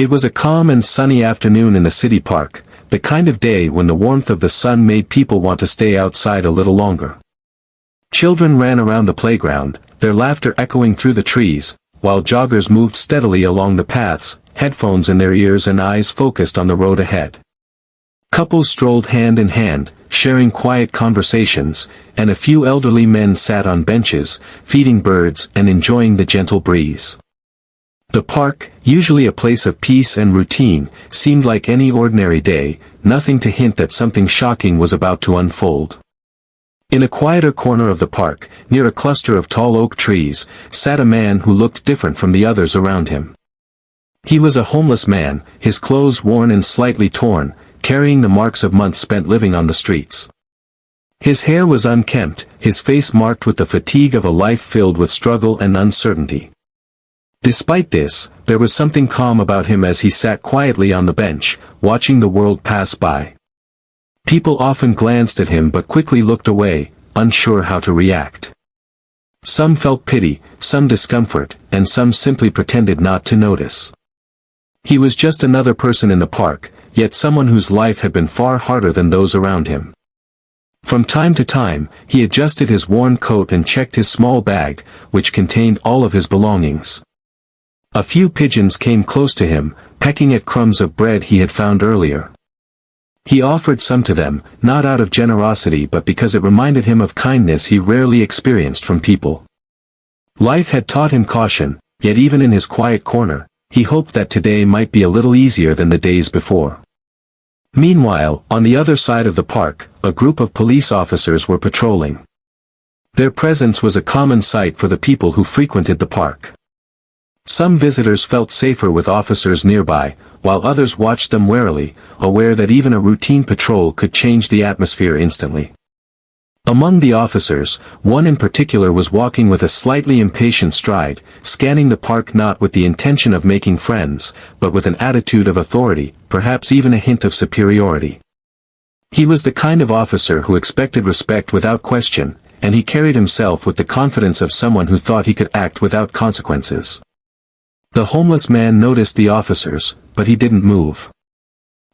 It was a calm and sunny afternoon in the city park, the kind of day when the warmth of the sun made people want to stay outside a little longer. Children ran around the playground, their laughter echoing through the trees, while joggers moved steadily along the paths, headphones in their ears and eyes focused on the road ahead. Couples strolled hand in hand, sharing quiet conversations, and a few elderly men sat on benches, feeding birds and enjoying the gentle breeze. The park, usually a place of peace and routine, seemed like any ordinary day, nothing to hint that something shocking was about to unfold. In a quieter corner of the park, near a cluster of tall oak trees, sat a man who looked different from the others around him. He was a homeless man, his clothes worn and slightly torn, carrying the marks of months spent living on the streets. His hair was unkempt, his face marked with the fatigue of a life filled with struggle and uncertainty. Despite this, there was something calm about him as he sat quietly on the bench, watching the world pass by. People often glanced at him but quickly looked away, unsure how to react. Some felt pity, some discomfort, and some simply pretended not to notice. He was just another person in the park, yet someone whose life had been far harder than those around him. From time to time, he adjusted his worn coat and checked his small bag, which contained all of his belongings. A few pigeons came close to him, pecking at crumbs of bread he had found earlier. He offered some to them, not out of generosity but because it reminded him of kindness he rarely experienced from people. Life had taught him caution, yet even in his quiet corner, he hoped that today might be a little easier than the days before. Meanwhile, on the other side of the park, a group of police officers were patrolling. Their presence was a common sight for the people who frequented the park. Some visitors felt safer with officers nearby, while others watched them warily, aware that even a routine patrol could change the atmosphere instantly. Among the officers, one in particular was walking with a slightly impatient stride, scanning the park not with the intention of making friends, but with an attitude of authority, perhaps even a hint of superiority. He was the kind of officer who expected respect without question, and he carried himself with the confidence of someone who thought he could act without consequences. The homeless man noticed the officers, but he didn't move.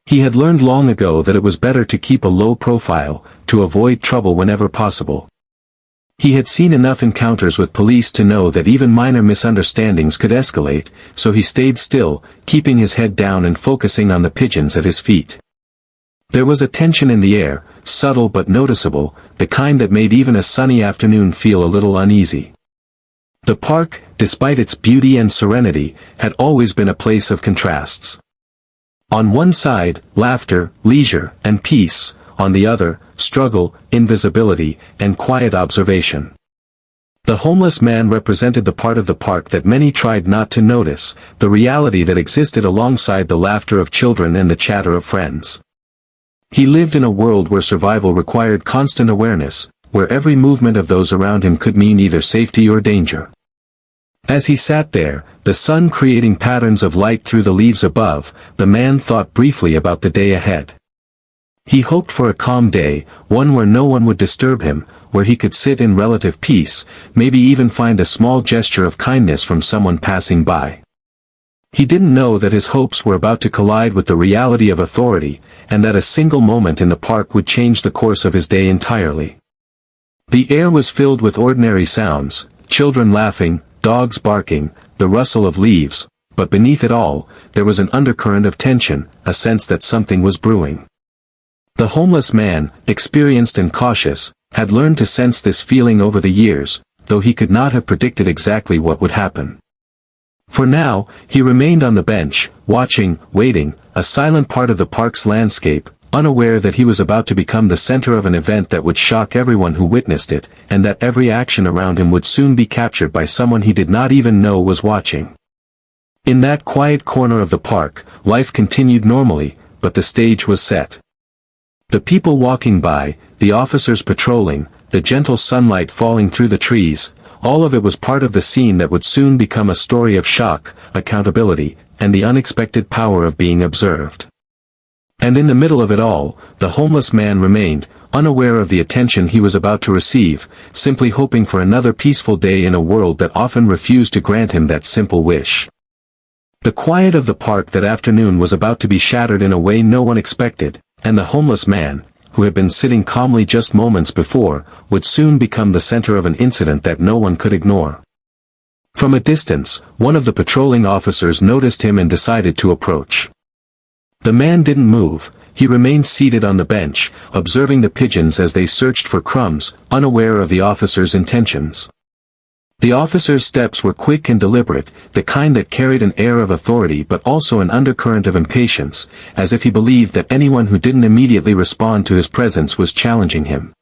He had learned long ago that it was better to keep a low profile, to avoid trouble whenever possible. He had seen enough encounters with police to know that even minor misunderstandings could escalate, so he stayed still, keeping his head down and focusing on the pigeons at his feet. There was a tension in the air, subtle but noticeable, the kind that made even a sunny afternoon feel a little uneasy. The park, despite its beauty and serenity, had always been a place of contrasts. On one side, laughter, leisure, and peace, on the other, struggle, invisibility, and quiet observation. The homeless man represented the part of the park that many tried not to notice, the reality that existed alongside the laughter of children and the chatter of friends. He lived in a world where survival required constant awareness, where every movement of those around him could mean either safety or danger. As he sat there, the sun creating patterns of light through the leaves above, the man thought briefly about the day ahead. He hoped for a calm day, one where no one would disturb him, where he could sit in relative peace, maybe even find a small gesture of kindness from someone passing by. He didn't know that his hopes were about to collide with the reality of authority, and that a single moment in the park would change the course of his day entirely. The air was filled with ordinary sounds, children laughing, dogs barking, the rustle of leaves, but beneath it all, there was an undercurrent of tension, a sense that something was brewing. The homeless man, experienced and cautious, had learned to sense this feeling over the years, though he could not have predicted exactly what would happen. For now, he remained on the bench, watching, waiting, a silent part of the park's landscape, unaware that he was about to become the center of an event that would shock everyone who witnessed it, and that every action around him would soon be captured by someone he did not even know was watching. In that quiet corner of the park, life continued normally, but the stage was set. The people walking by, the officers patrolling, the gentle sunlight falling through the trees, all of it was part of the scene that would soon become a story of shock, accountability, and the unexpected power of being observed. And in the middle of it all, the homeless man remained, unaware of the attention he was about to receive, simply hoping for another peaceful day in a world that often refused to grant him that simple wish. The quiet of the park that afternoon was about to be shattered in a way no one expected, and the homeless man, who had been sitting calmly just moments before, would soon become the center of an incident that no one could ignore. From a distance, one of the patrolling officers noticed him and decided to approach. The man didn't move. He remained seated on the bench, observing the pigeons as they searched for crumbs, unaware of the officer's intentions. The officer's steps were quick and deliberate, the kind that carried an air of authority but also an undercurrent of impatience, as if he believed that anyone who didn't immediately respond to his presence was challenging him.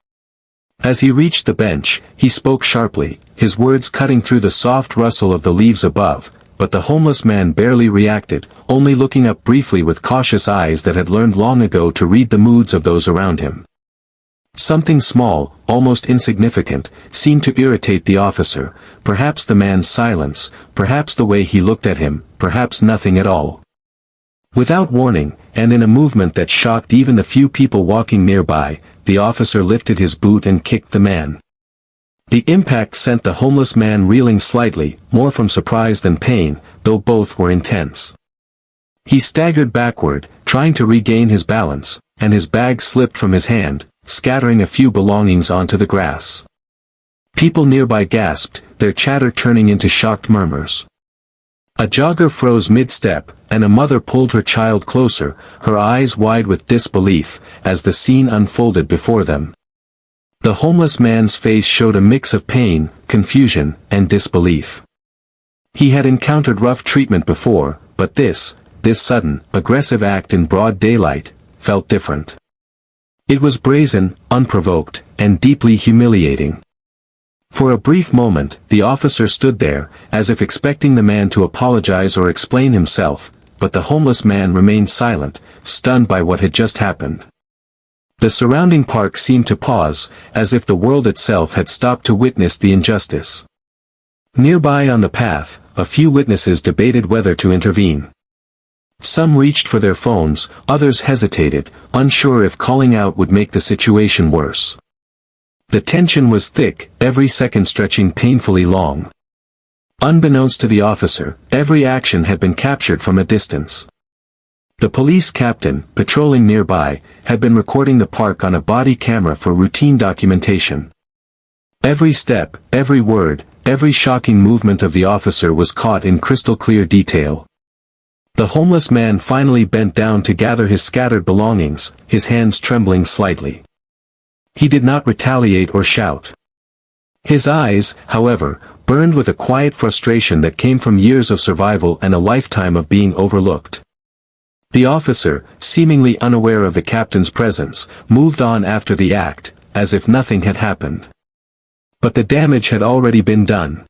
As he reached the bench, he spoke sharply, his words cutting through the soft rustle of the leaves above, but the homeless man barely reacted, only looking up briefly with cautious eyes that had learned long ago to read the moods of those around him. Something small, almost insignificant, seemed to irritate the officer, perhaps the man's silence, perhaps the way he looked at him, perhaps nothing at all. Without warning, and in a movement that shocked even the few people walking nearby, the officer lifted his boot and kicked the man. The impact sent the homeless man reeling slightly, more from surprise than pain, though both were intense. He staggered backward, trying to regain his balance, and his bag slipped from his hand, scattering a few belongings onto the grass. People nearby gasped, their chatter turning into shocked murmurs. A jogger froze mid-step, and a mother pulled her child closer, her eyes wide with disbelief, as the scene unfolded before them. The homeless man's face showed a mix of pain, confusion, and disbelief. He had encountered rough treatment before, but this sudden, aggressive act in broad daylight, felt different. It was brazen, unprovoked, and deeply humiliating. For a brief moment, the officer stood there, as if expecting the man to apologize or explain himself, but the homeless man remained silent, stunned by what had just happened. The surrounding park seemed to pause, as if the world itself had stopped to witness the injustice. Nearby on the path, a few witnesses debated whether to intervene. Some reached for their phones, others hesitated, unsure if calling out would make the situation worse. The tension was thick, every second stretching painfully long. Unbeknownst to the officer, every action had been captured from a distance. The police captain, patrolling nearby, had been recording the park on a body camera for routine documentation. Every step, every word, every shocking movement of the officer was caught in crystal clear detail. The homeless man finally bent down to gather his scattered belongings, his hands trembling slightly. He did not retaliate or shout. His eyes, however, burned with a quiet frustration that came from years of survival and a lifetime of being overlooked. The officer, seemingly unaware of the captain's presence, moved on after the act, as if nothing had happened. But the damage had already been done.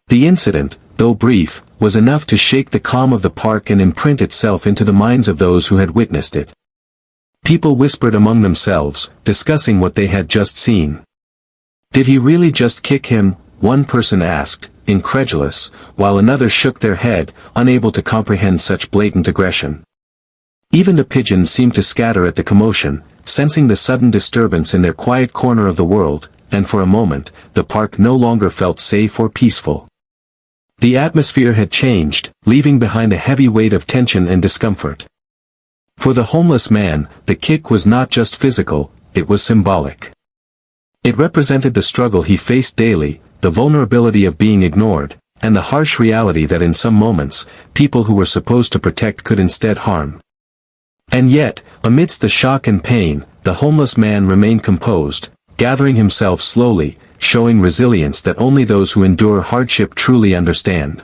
The incident, though brief, was enough to shake the calm of the park and imprint itself into the minds of those who had witnessed it. People whispered among themselves, discussing what they had just seen. "Did he really just kick him?" one person asked, incredulous, while another shook their head, unable to comprehend such blatant aggression. Even the pigeons seemed to scatter at the commotion, sensing the sudden disturbance in their quiet corner of the world, and for a moment, the park no longer felt safe or peaceful. The atmosphere had changed, leaving behind a heavy weight of tension and discomfort. For the homeless man, the kick was not just physical, it was symbolic. It represented the struggle he faced daily, the vulnerability of being ignored, and the harsh reality that in some moments, people who were supposed to protect could instead harm. And yet, amidst the shock and pain, the homeless man remained composed, gathering himself slowly, showing resilience that only those who endure hardship truly understand.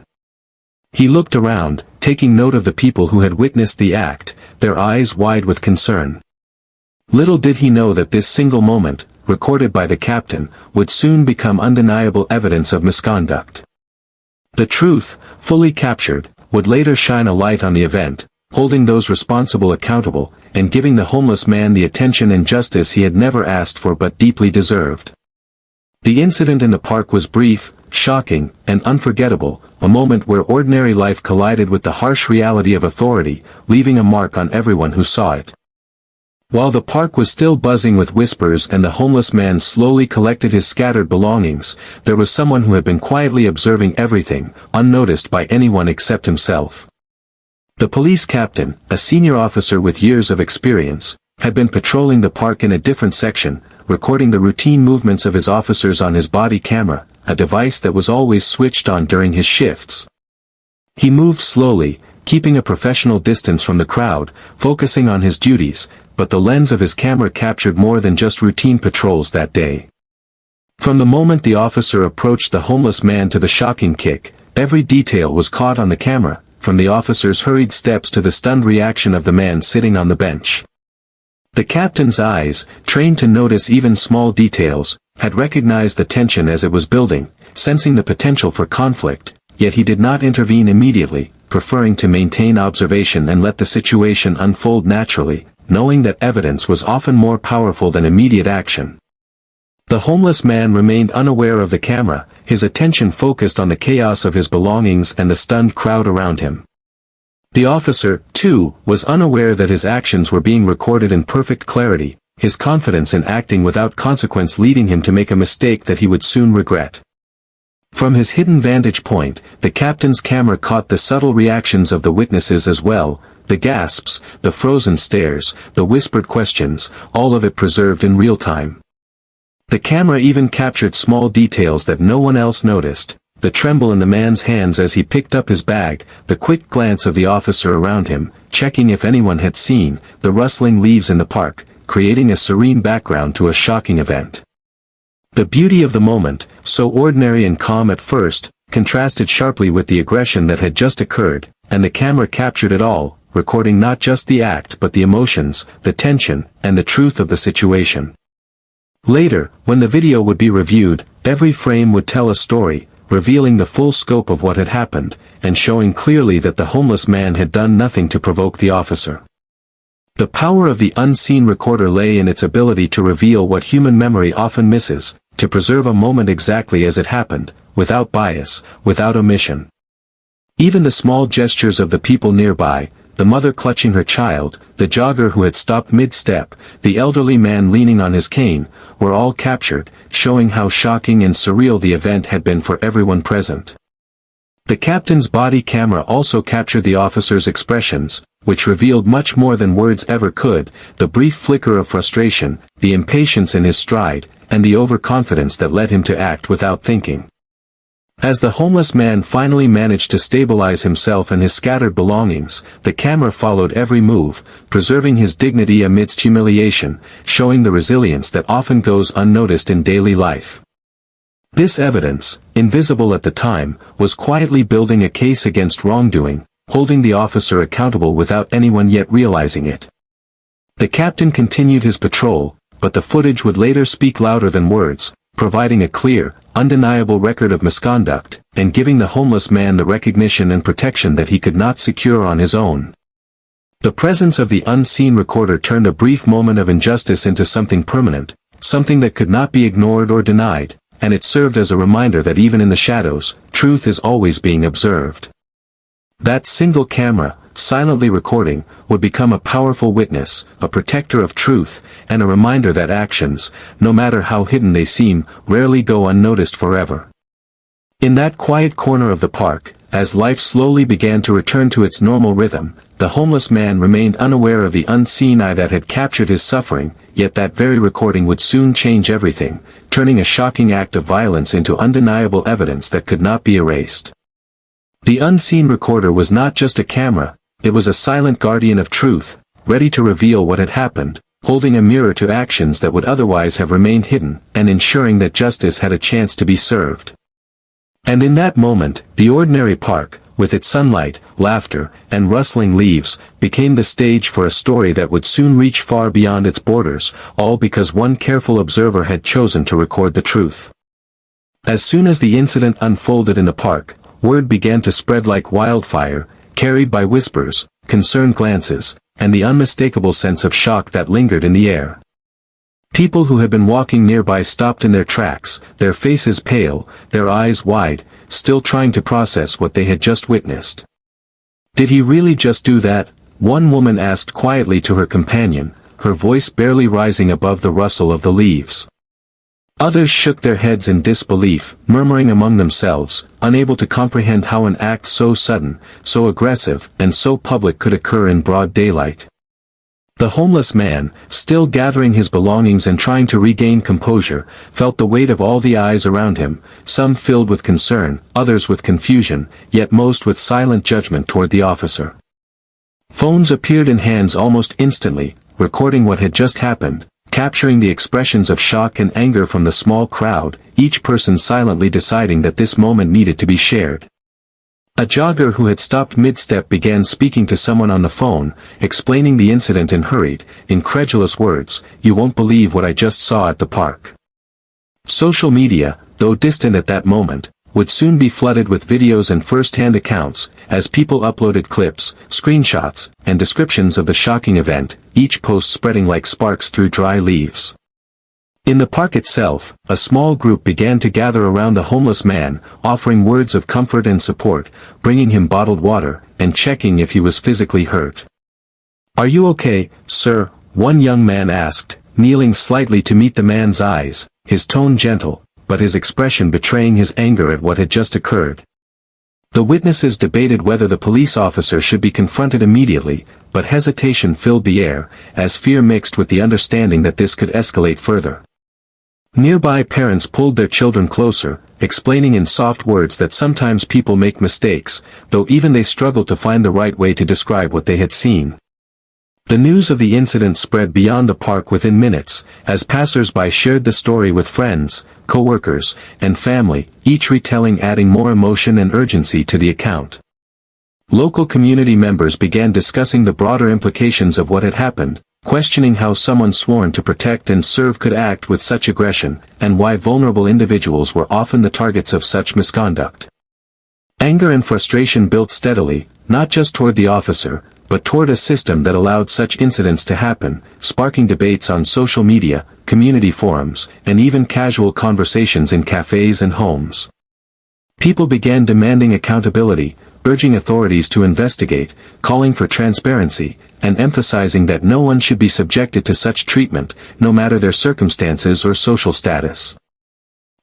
He looked around, taking note of the people who had witnessed the act, their eyes wide with concern. Little did he know that this single moment, recorded by the captain, would soon become undeniable evidence of misconduct. The truth, fully captured, would later shine a light on the event, holding those responsible accountable, and giving the homeless man the attention and justice he had never asked for but deeply deserved. The incident in the park was brief, shocking, and unforgettable, a moment where ordinary life collided with the harsh reality of authority, leaving a mark on everyone who saw it. While the park was still buzzing with whispers and the homeless man slowly collected his scattered belongings, there was someone who had been quietly observing everything, unnoticed by anyone except himself. The police captain, a senior officer with years of experience, had been patrolling the park in a different section, recording the routine movements of his officers on his body camera, a device that was always switched on during his shifts. He moved slowly, keeping a professional distance from the crowd, focusing on his duties, but the lens of his camera captured more than just routine patrols that day. From the moment the officer approached the homeless man to the shocking kick, every detail was caught on the camera, from the officer's hurried steps to the stunned reaction of the man sitting on the bench. The captain's eyes, trained to notice even small details, had recognized the tension as it was building, sensing the potential for conflict, yet he did not intervene immediately, preferring to maintain observation and let the situation unfold naturally, knowing that evidence was often more powerful than immediate action. The homeless man remained unaware of the camera, his attention focused on the chaos of his belongings and the stunned crowd around him. The officer, too, was unaware that his actions were being recorded in perfect clarity, his confidence in acting without consequence leading him to make a mistake that he would soon regret. From his hidden vantage point, the captain's camera caught the subtle reactions of the witnesses as well, the gasps, the frozen stares, the whispered questions, all of it preserved in real time. The camera even captured small details that no one else noticed, the tremble in the man's hands as he picked up his bag, the quick glance of the officer around him, checking if anyone had seen, the rustling leaves in the park, creating a serene background to a shocking event. The beauty of the moment, so ordinary and calm at first, contrasted sharply with the aggression that had just occurred, and the camera captured it all, recording not just the act but the emotions, the tension, and the truth of the situation. Later, when the video would be reviewed, every frame would tell a story, revealing the full scope of what had happened, and showing clearly that the homeless man had done nothing to provoke the officer. The power of the unseen recorder lay in its ability to reveal what human memory often misses, to preserve a moment exactly as it happened, without bias, without omission. Even the small gestures of the people nearby, the mother clutching her child, the jogger who had stopped mid-step, the elderly man leaning on his cane, were all captured, showing how shocking and surreal the event had been for everyone present. The captain's body camera also captured the officer's expressions, which revealed much more than words ever could, the brief flicker of frustration, the impatience in his stride, and the overconfidence that led him to act without thinking. As the homeless man finally managed to stabilize himself and his scattered belongings, the camera followed every move, preserving his dignity amidst humiliation, showing the resilience that often goes unnoticed in daily life. This evidence, invisible at the time, was quietly building a case against wrongdoing, holding the officer accountable without anyone yet realizing it. The captain continued his patrol, but the footage would later speak louder than words, providing a clear, undeniable record of misconduct, and giving the homeless man the recognition and protection that he could not secure on his own. The presence of the unseen recorder turned a brief moment of injustice into something permanent, something that could not be ignored or denied, and it served as a reminder that even in the shadows, truth is always being observed. That single camera, silently recording, would become a powerful witness, a protector of truth, and a reminder that actions, no matter how hidden they seem, rarely go unnoticed forever. In that quiet corner of the park, as life slowly began to return to its normal rhythm, the homeless man remained unaware of the unseen eye that had captured his suffering, yet that very recording would soon change everything, turning a shocking act of violence into undeniable evidence that could not be erased. The unseen recorder was not just a camera, it was a silent guardian of truth, ready to reveal what had happened, holding a mirror to actions that would otherwise have remained hidden, and ensuring that justice had a chance to be served. And in that moment, the ordinary park, with its sunlight, laughter, and rustling leaves, became the stage for a story that would soon reach far beyond its borders, all because one careful observer had chosen to record the truth. As soon as the incident unfolded in the park, word began to spread like wildfire, carried by whispers, concerned glances, and the unmistakable sense of shock that lingered in the air. People who had been walking nearby stopped in their tracks, their faces pale, their eyes wide, still trying to process what they had just witnessed. "Did he really just do that?" one woman asked quietly to her companion, her voice barely rising above the rustle of the leaves. Others shook their heads in disbelief, murmuring among themselves, unable to comprehend how an act so sudden, so aggressive, and so public could occur in broad daylight. The homeless man, still gathering his belongings and trying to regain composure, felt the weight of all the eyes around him, some filled with concern, others with confusion, yet most with silent judgment toward the officer. Phones appeared in hands almost instantly, recording what had just happened, capturing the expressions of shock and anger from the small crowd, each person silently deciding that this moment needed to be shared. A jogger who had stopped mid-step began speaking to someone on the phone, explaining the incident in hurried, incredulous words, "You won't believe what I just saw at the park." Social media, though distant at that moment, would soon be flooded with videos and first-hand accounts, as people uploaded clips, screenshots, and descriptions of the shocking event, each post spreading like sparks through dry leaves. In the park itself, a small group began to gather around the homeless man, offering words of comfort and support, bringing him bottled water, and checking if he was physically hurt. "Are you okay, sir?" one young man asked, kneeling slightly to meet the man's eyes, his tone gentle, but his expression betraying his anger at what had just occurred. The witnesses debated whether the police officer should be confronted immediately, but hesitation filled the air, as fear mixed with the understanding that this could escalate further. Nearby parents pulled their children closer, explaining in soft words that sometimes people make mistakes, though even they struggled to find the right way to describe what they had seen. The news of the incident spread beyond the park within minutes, as passers-by shared the story with friends, co-workers, and family, each retelling adding more emotion and urgency to the account. Local community members began discussing the broader implications of what had happened, questioning how someone sworn to protect and serve could act with such aggression, and why vulnerable individuals were often the targets of such misconduct. Anger and frustration built steadily, not just toward the officer, but toward a system that allowed such incidents to happen, sparking debates on social media, community forums, and even casual conversations in cafes and homes. People began demanding accountability, urging authorities to investigate, calling for transparency, and emphasizing that no one should be subjected to such treatment, no matter their circumstances or social status.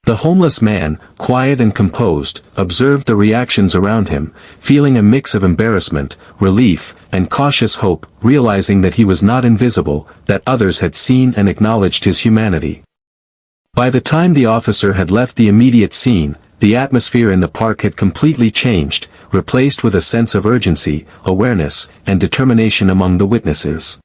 The homeless man, quiet and composed, observed the reactions around him, feeling a mix of embarrassment, relief, and cautious hope, realizing that he was not invisible, that others had seen and acknowledged his humanity. By the time the officer had left the immediate scene, the atmosphere in the park had completely changed, replaced with a sense of urgency, awareness, and determination among the witnesses.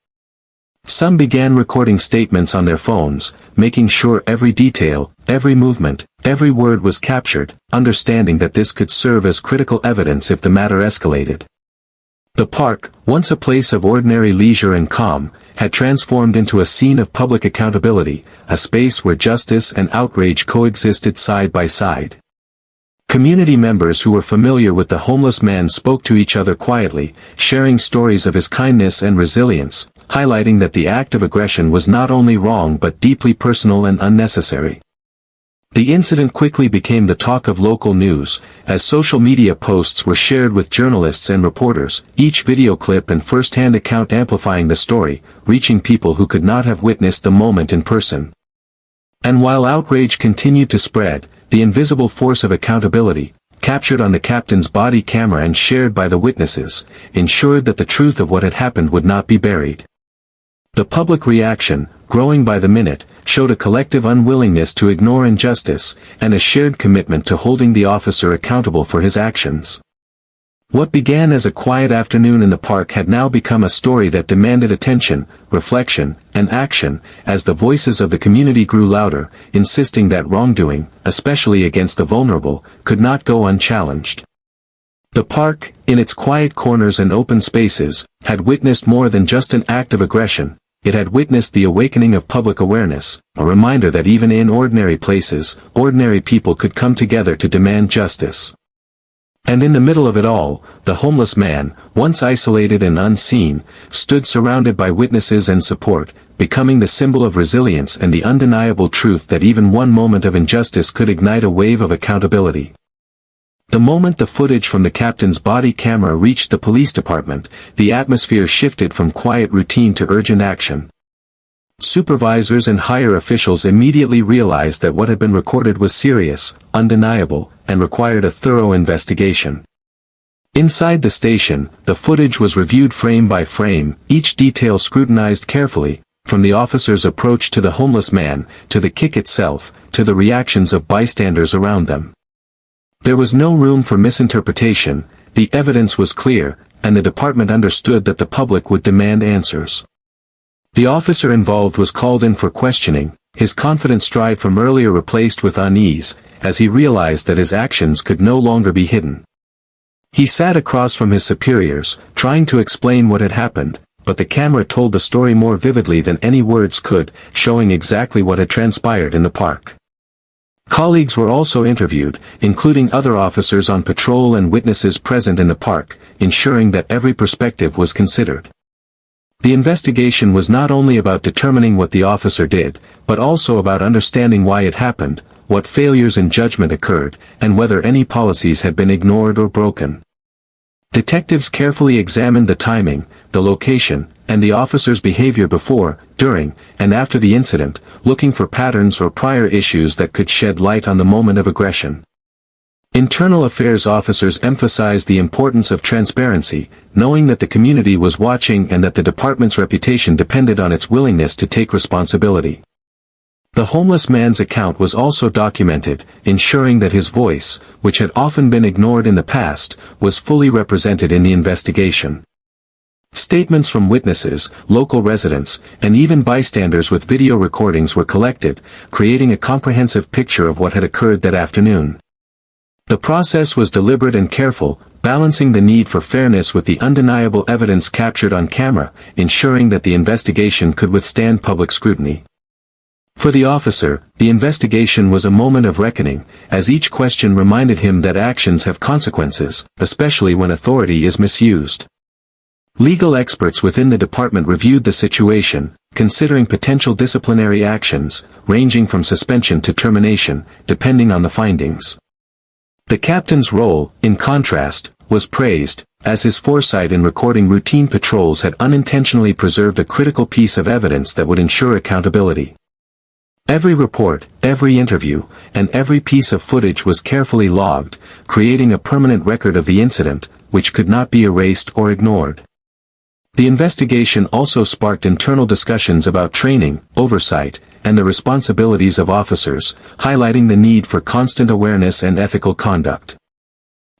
Some began recording statements on their phones, making sure every detail, every movement, every word was captured, understanding that this could serve as critical evidence if the matter escalated. The park, once a place of ordinary leisure and calm, had transformed into a scene of public accountability, a space where justice and outrage coexisted side by side. Community members who were familiar with the homeless man spoke to each other quietly, sharing stories of his kindness and resilience, highlighting that the act of aggression was not only wrong but deeply personal and unnecessary. The incident quickly became the talk of local news, as social media posts were shared with journalists and reporters, each video clip and first-hand account amplifying the story, reaching people who could not have witnessed the moment in person. And while outrage continued to spread, the invisible force of accountability, captured on the captain's body camera and shared by the witnesses, ensured that the truth of what had happened would not be buried. The public reaction, growing by the minute, showed a collective unwillingness to ignore injustice, and a shared commitment to holding the officer accountable for his actions. What began as a quiet afternoon in the park had now become a story that demanded attention, reflection, and action, as the voices of the community grew louder, insisting that wrongdoing, especially against the vulnerable, could not go unchallenged. The park, in its quiet corners and open spaces, had witnessed more than just an act of aggression. It had witnessed the awakening of public awareness, a reminder that even in ordinary places, ordinary people could come together to demand justice. And in the middle of it all, the homeless man, once isolated and unseen, stood surrounded by witnesses and support, becoming the symbol of resilience and the undeniable truth that even one moment of injustice could ignite a wave of accountability. The moment the footage from the captain's body camera reached the police department, the atmosphere shifted from quiet routine to urgent action. Supervisors and higher officials immediately realized that what had been recorded was serious, undeniable, and required a thorough investigation. Inside the station, the footage was reviewed frame by frame, each detail scrutinized carefully, from the officer's approach to the homeless man, to the kick itself, to the reactions of bystanders around them. There was no room for misinterpretation, the evidence was clear, and the department understood that the public would demand answers. The officer involved was called in for questioning, his confident stride from earlier replaced with unease, as he realized that his actions could no longer be hidden. He sat across from his superiors, trying to explain what had happened, but the camera told the story more vividly than any words could, showing exactly what had transpired in the park. Colleagues were also interviewed, including other officers on patrol and witnesses present in the park, ensuring that every perspective was considered. The investigation was not only about determining what the officer did, but also about understanding why it happened, what failures in judgment occurred, and whether any policies had been ignored or broken. Detectives carefully examined the timing, the location, and the officer's behavior before, during, and after the incident, looking for patterns or prior issues that could shed light on the moment of aggression. Internal affairs officers emphasized the importance of transparency, knowing that the community was watching and that the department's reputation depended on its willingness to take responsibility. The homeless man's account was also documented, ensuring that his voice, which had often been ignored in the past, was fully represented in the investigation. Statements from witnesses, local residents, and even bystanders with video recordings were collected, creating a comprehensive picture of what had occurred that afternoon. The process was deliberate and careful, balancing the need for fairness with the undeniable evidence captured on camera, ensuring that the investigation could withstand public scrutiny. For the officer, the investigation was a moment of reckoning, as each question reminded him that actions have consequences, especially when authority is misused. Legal experts within the department reviewed the situation, considering potential disciplinary actions, ranging from suspension to termination, depending on the findings. The captain's role, in contrast, was praised, as his foresight in recording routine patrols had unintentionally preserved a critical piece of evidence that would ensure accountability. Every report, every interview, and every piece of footage was carefully logged, creating a permanent record of the incident, which could not be erased or ignored. The investigation also sparked internal discussions about training, oversight, and the responsibilities of officers, highlighting the need for constant awareness and ethical conduct.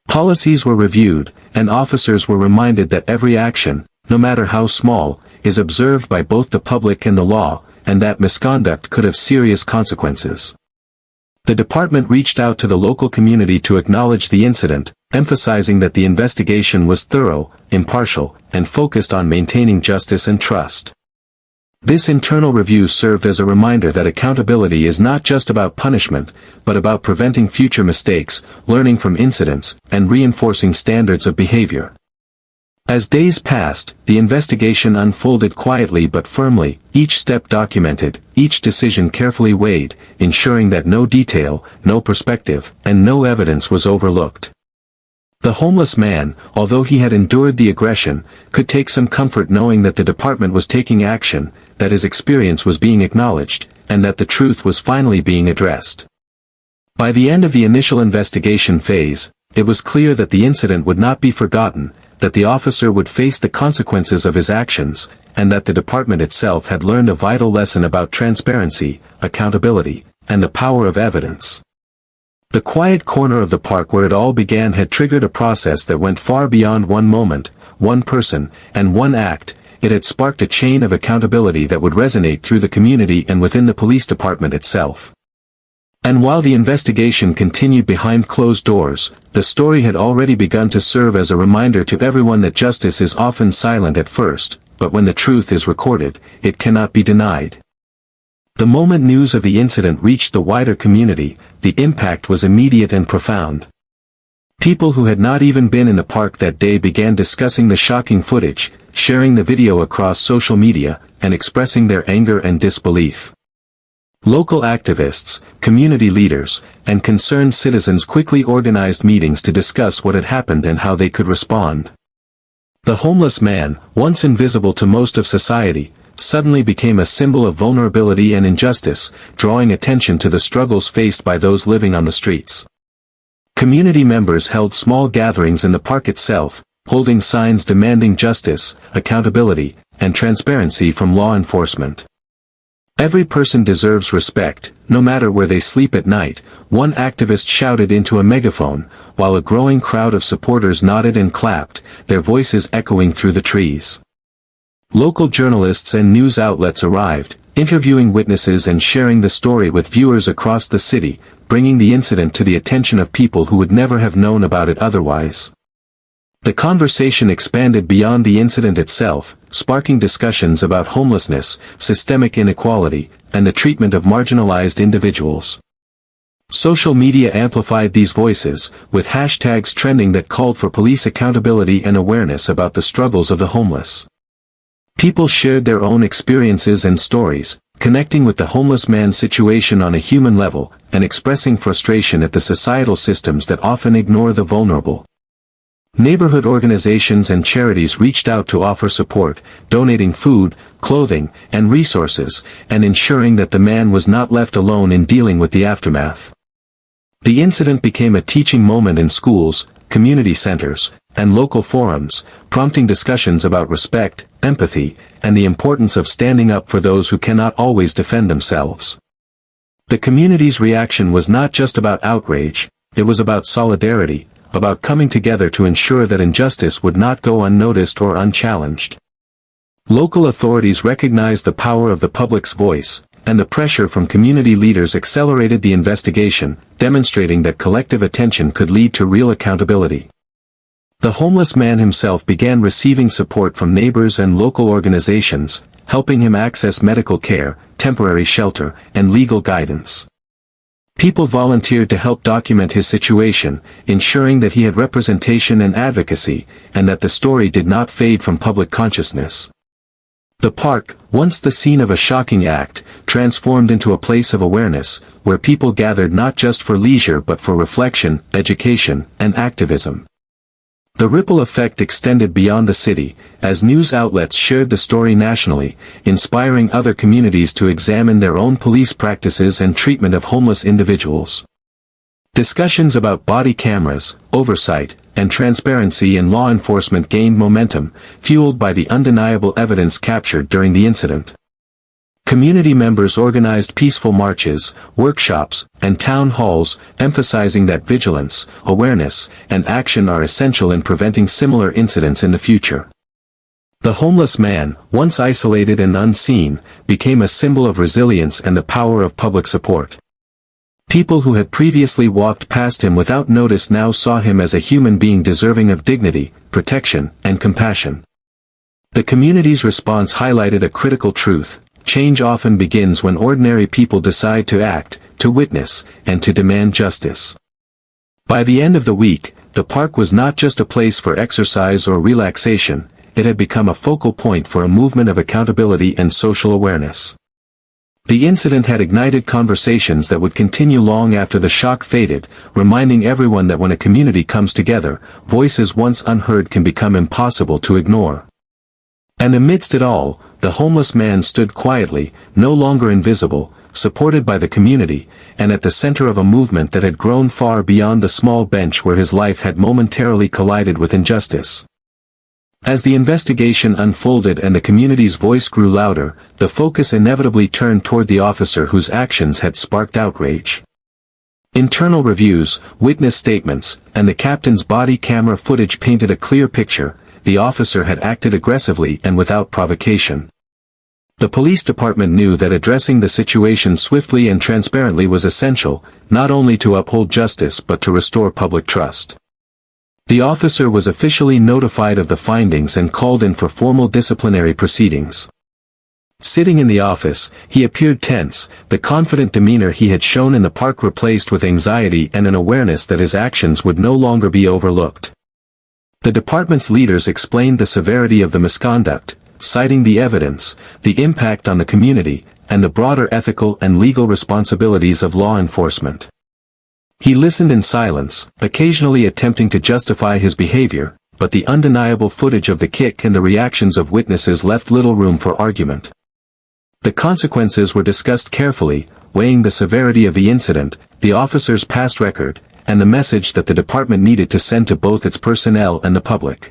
Policies were reviewed, and officers were reminded that every action, no matter how small, is observed by both the public and the law, and that misconduct could have serious consequences. The department reached out to the local community to acknowledge the incident, emphasizing that the investigation was thorough, impartial, and focused on maintaining justice and trust. This internal review served as a reminder that accountability is not just about punishment, but about preventing future mistakes, learning from incidents, and reinforcing standards of behavior. As days passed, the investigation unfolded quietly but firmly, each step documented, each decision carefully weighed, ensuring that no detail, no perspective, and no evidence was overlooked. The homeless man, although he had endured the aggression, could take some comfort knowing that the department was taking action, that his experience was being acknowledged, and that the truth was finally being addressed. By the end of the initial investigation phase, it was clear that the incident would not be forgotten, that the officer would face the consequences of his actions, and that the department itself had learned a vital lesson about transparency, accountability, and the power of evidence. The quiet corner of the park where it all began had triggered a process that went far beyond one moment, one person, and one act. It had sparked a chain of accountability that would resonate through the community and within the police department itself. And while the investigation continued behind closed doors, the story had already begun to serve as a reminder to everyone that justice is often silent at first, but when the truth is recorded, it cannot be denied. The moment news of the incident reached the wider community, the impact was immediate and profound. People who had not even been in the park that day began discussing the shocking footage, sharing the video across social media, and expressing their anger and disbelief. Local activists, community leaders, and concerned citizens quickly organized meetings to discuss what had happened and how they could respond. The homeless man, once invisible to most of society, suddenly became a symbol of vulnerability and injustice, drawing attention to the struggles faced by those living on the streets. Community members held small gatherings in the park itself, holding signs demanding justice, accountability, and transparency from law enforcement. "Every person deserves respect, no matter where they sleep at night," one activist shouted into a megaphone, while a growing crowd of supporters nodded and clapped, their voices echoing through the trees. Local journalists and news outlets arrived, interviewing witnesses and sharing the story with viewers across the city, bringing the incident to the attention of people who would never have known about it otherwise. The conversation expanded beyond the incident itself, sparking discussions about homelessness, systemic inequality, and the treatment of marginalized individuals. Social media amplified these voices, with hashtags trending that called for police accountability and awareness about the struggles of the homeless. People shared their own experiences and stories, connecting with the homeless man's situation on a human level, and expressing frustration at the societal systems that often ignore the vulnerable. Neighborhood organizations and charities reached out to offer support, donating food, clothing, and resources, and ensuring that the man was not left alone in dealing with the aftermath. The incident became a teaching moment in schools, community centers, and local forums, prompting discussions about respect, empathy, and the importance of standing up for those who cannot always defend themselves. The community's reaction was not just about outrage, it was about solidarity, about coming together to ensure that injustice would not go unnoticed or unchallenged. Local authorities recognized the power of the public's voice, and the pressure from community leaders accelerated the investigation, demonstrating that collective attention could lead to real accountability. The homeless man himself began receiving support from neighbors and local organizations, helping him access medical care, temporary shelter, and legal guidance. People volunteered to help document his situation, ensuring that he had representation and advocacy, and that the story did not fade from public consciousness. The park, once the scene of a shocking act, transformed into a place of awareness, where people gathered not just for leisure but for reflection, education, and activism. The ripple effect extended beyond the city, as news outlets shared the story nationally, inspiring other communities to examine their own police practices and treatment of homeless individuals. Discussions about body cameras, oversight, and transparency in law enforcement gained momentum, fueled by the undeniable evidence captured during the incident. Community members organized peaceful marches, workshops, and town halls, emphasizing that vigilance, awareness, and action are essential in preventing similar incidents in the future. The homeless man, once isolated and unseen, became a symbol of resilience and the power of public support. People who had previously walked past him without notice now saw him as a human being deserving of dignity, protection, and compassion. The community's response highlighted a critical truth: change often begins when ordinary people decide to act, to witness, and to demand justice. By the end of the week, the park was not just a place for exercise or relaxation, it had become a focal point for a movement of accountability and social awareness. The incident had ignited conversations that would continue long after the shock faded, reminding everyone that when a community comes together, voices once unheard can become impossible to ignore. And amidst it all, the homeless man stood quietly, no longer invisible, supported by the community, and at the center of a movement that had grown far beyond the small bench where his life had momentarily collided with injustice. As the investigation unfolded and the community's voice grew louder, the focus inevitably turned toward the officer whose actions had sparked outrage. Internal reviews, witness statements, and the captain's body camera footage painted a clear picture: the officer had acted aggressively and without provocation. The police department knew that addressing the situation swiftly and transparently was essential, not only to uphold justice but to restore public trust. The officer was officially notified of the findings and called in for formal disciplinary proceedings. Sitting in the office, he appeared tense, the confident demeanor he had shown in the park replaced with anxiety and an awareness that his actions would no longer be overlooked. The department's leaders explained the severity of the misconduct, citing the evidence, the impact on the community, and the broader ethical and legal responsibilities of law enforcement. He listened in silence, occasionally attempting to justify his behavior, but the undeniable footage of the kick and the reactions of witnesses left little room for argument. The consequences were discussed carefully, weighing the severity of the incident, the officer's past record, and the message that the department needed to send to both its personnel and the public.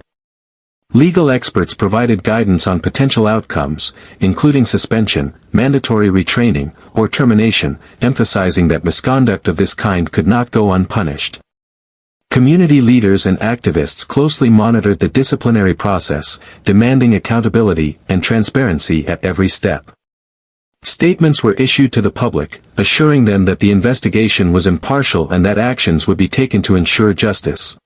Legal experts provided guidance on potential outcomes, including suspension, mandatory retraining, or termination, emphasizing that misconduct of this kind could not go unpunished. Community leaders and activists closely monitored the disciplinary process, demanding accountability and transparency at every step. Statements were issued to the public, assuring them that the investigation was impartial and that actions would be taken to ensure justice.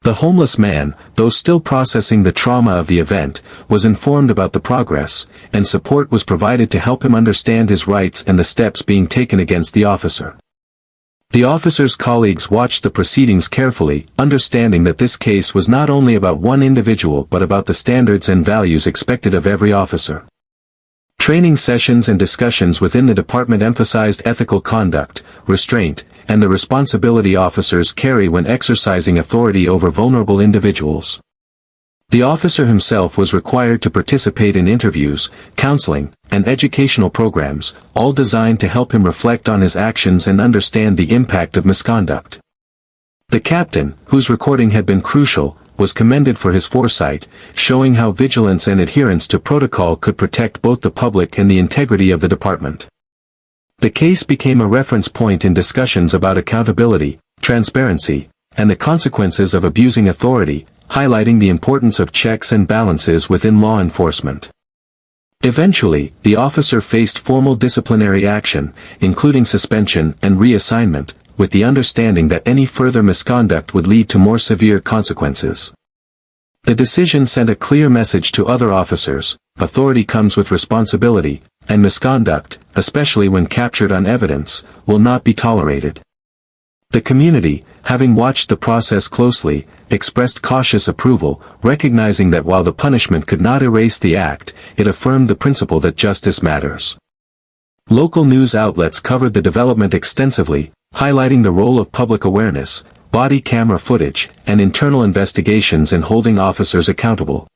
The homeless man, though still processing the trauma of the event, was informed about the progress, and support was provided to help him understand his rights and the steps being taken against the officer. The officer's colleagues watched the proceedings carefully, understanding that this case was not only about one individual but about the standards and values expected of every officer. Training sessions and discussions within the department emphasized ethical conduct, restraint, and the responsibility officers carry when exercising authority over vulnerable individuals. The officer himself was required to participate in interviews, counseling, and educational programs, all designed to help him reflect on his actions and understand the impact of misconduct. The captain, whose recording had been crucial, was commended for his foresight, showing how vigilance and adherence to protocol could protect both the public and the integrity of the department. The case became a reference point in discussions about accountability, transparency, and the consequences of abusing authority, highlighting the importance of checks and balances within law enforcement. Eventually, the officer faced formal disciplinary action, including suspension and reassignment, with the understanding that any further misconduct would lead to more severe consequences. The decision sent a clear message to other officers: authority comes with responsibility, and misconduct, especially when captured on evidence, will not be tolerated. The community, having watched the process closely, expressed cautious approval, recognizing that while the punishment could not erase the act, it affirmed the principle that justice matters. Local news outlets covered the development extensively, highlighting the role of public awareness, body camera footage, and internal investigations in holding officers accountable.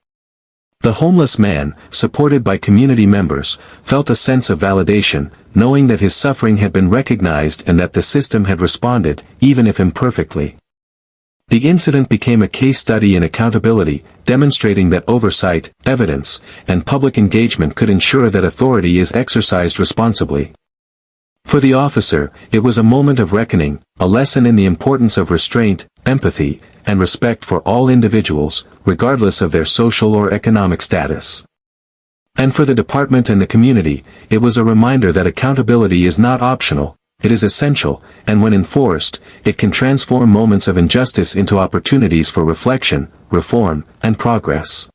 The homeless man, supported by community members, felt a sense of validation, knowing that his suffering had been recognized and that the system had responded, even if imperfectly. The incident became a case study in accountability, demonstrating that oversight, evidence, and public engagement could ensure that authority is exercised responsibly. For the officer, it was a moment of reckoning, a lesson in the importance of restraint, empathy, and respect for all individuals, regardless of their social or economic status. And for the department and the community, it was a reminder that accountability is not optional, it is essential, and when enforced, it can transform moments of injustice into opportunities for reflection, reform, and progress.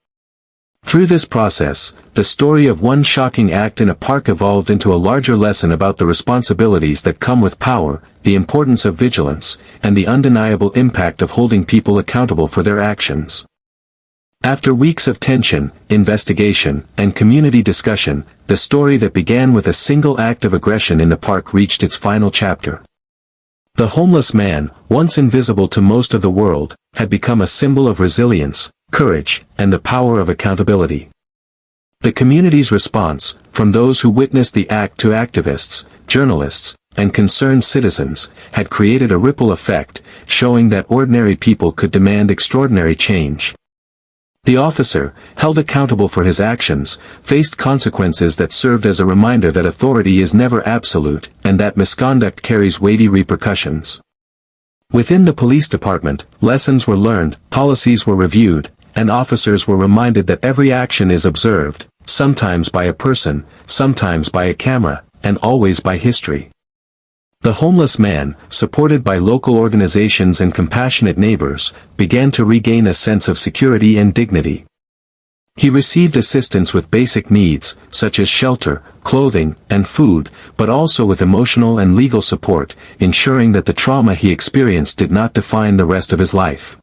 Through this process, the story of one shocking act in a park evolved into a larger lesson about the responsibilities that come with power, the importance of vigilance, and the undeniable impact of holding people accountable for their actions. After weeks of tension, investigation, and community discussion, the story that began with a single act of aggression in the park reached its final chapter. The homeless man, once invisible to most of the world, had become a symbol of resilience, courage, and the power of accountability. The community's response, from those who witnessed the act to activists, journalists, and concerned citizens, had created a ripple effect, showing that ordinary people could demand extraordinary change. The officer, held accountable for his actions, faced consequences that served as a reminder that authority is never absolute, and that misconduct carries weighty repercussions. Within the police department, lessons were learned, policies were reviewed, and officers were reminded that every action is observed, sometimes by a person, sometimes by a camera, and always by history. The homeless man, supported by local organizations and compassionate neighbors, began to regain a sense of security and dignity. He received assistance with basic needs, such as shelter, clothing, and food, but also with emotional and legal support, ensuring that the trauma he experienced did not define the rest of his life.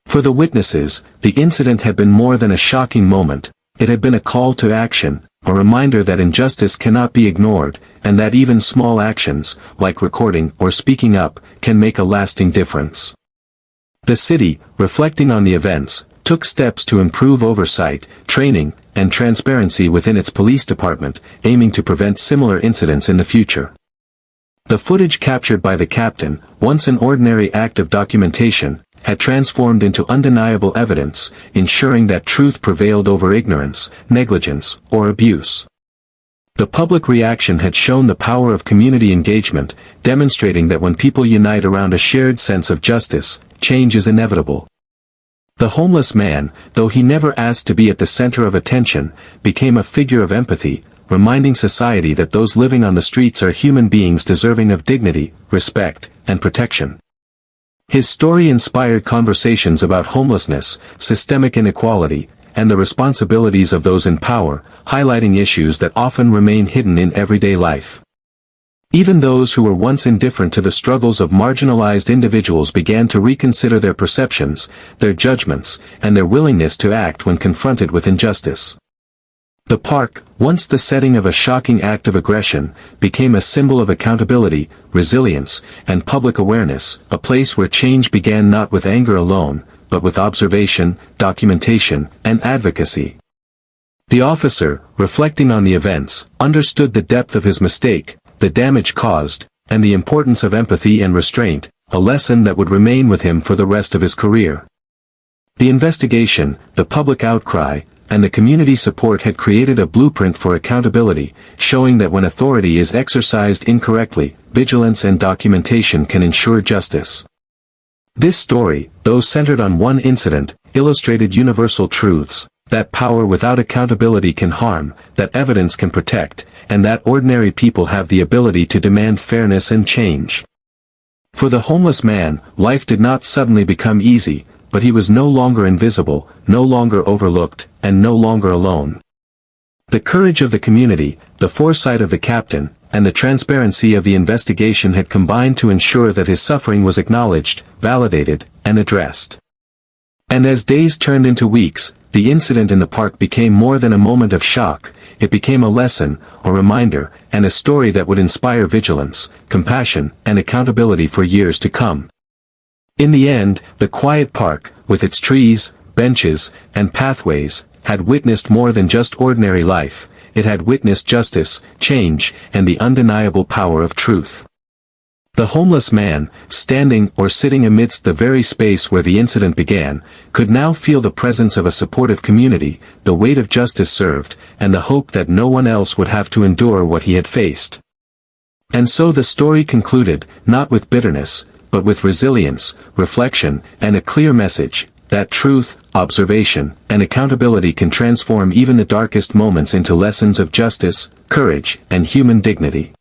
For the witnesses, the incident had been more than a shocking moment, it had been a call to action, a reminder that injustice cannot be ignored, and that even small actions, like recording or speaking up, can make a lasting difference. The city, reflecting on the events, took steps to improve oversight, training, and transparency within its police department, aiming to prevent similar incidents in the future. The footage captured by the captain, once an ordinary act of documentation, had transformed into undeniable evidence, ensuring that truth prevailed over ignorance, negligence, or abuse. The public reaction had shown the power of community engagement, demonstrating that when people unite around a shared sense of justice, change is inevitable. The homeless man, though he never asked to be at the center of attention, became a figure of empathy, reminding society that those living on the streets are human beings deserving of dignity, respect, and protection. His story inspired conversations about homelessness, systemic inequality, and the responsibilities of those in power, highlighting issues that often remain hidden in everyday life. Even those who were once indifferent to the struggles of marginalized individuals began to reconsider their perceptions, their judgments, and their willingness to act when confronted with injustice. The park, once the setting of a shocking act of aggression, became a symbol of accountability, resilience, and public awareness, a place where change began not with anger alone, but with observation, documentation, and advocacy. The officer, reflecting on the events, understood the depth of his mistake, the damage caused, and the importance of empathy and restraint, a lesson that would remain with him for the rest of his career. The investigation, the public outcry, and the community support had created a blueprint for accountability, showing that when authority is exercised incorrectly, vigilance and documentation can ensure justice. This story, though centered on one incident, illustrated universal truths, that power without accountability can harm, that evidence can protect, and that ordinary people have the ability to demand fairness and change. For the homeless man, life did not suddenly become easy, but he was no longer invisible, no longer overlooked, and no longer alone. The courage of the community, the foresight of the captain, and the transparency of the investigation had combined to ensure that his suffering was acknowledged, validated, and addressed. And as days turned into weeks, the incident in the park became more than a moment of shock, it became a lesson, a reminder, and a story that would inspire vigilance, compassion, and accountability for years to come. In the end, the quiet park, with its trees, benches, and pathways, had witnessed more than just ordinary life, it had witnessed justice, change, and the undeniable power of truth. The homeless man, standing or sitting amidst the very space where the incident began, could now feel the presence of a supportive community, the weight of justice served, and the hope that no one else would have to endure what he had faced. And so the story concluded, not with bitterness, but with resilience, reflection, and a clear message, that truth, observation, and accountability can transform even the darkest moments into lessons of justice, courage, and human dignity.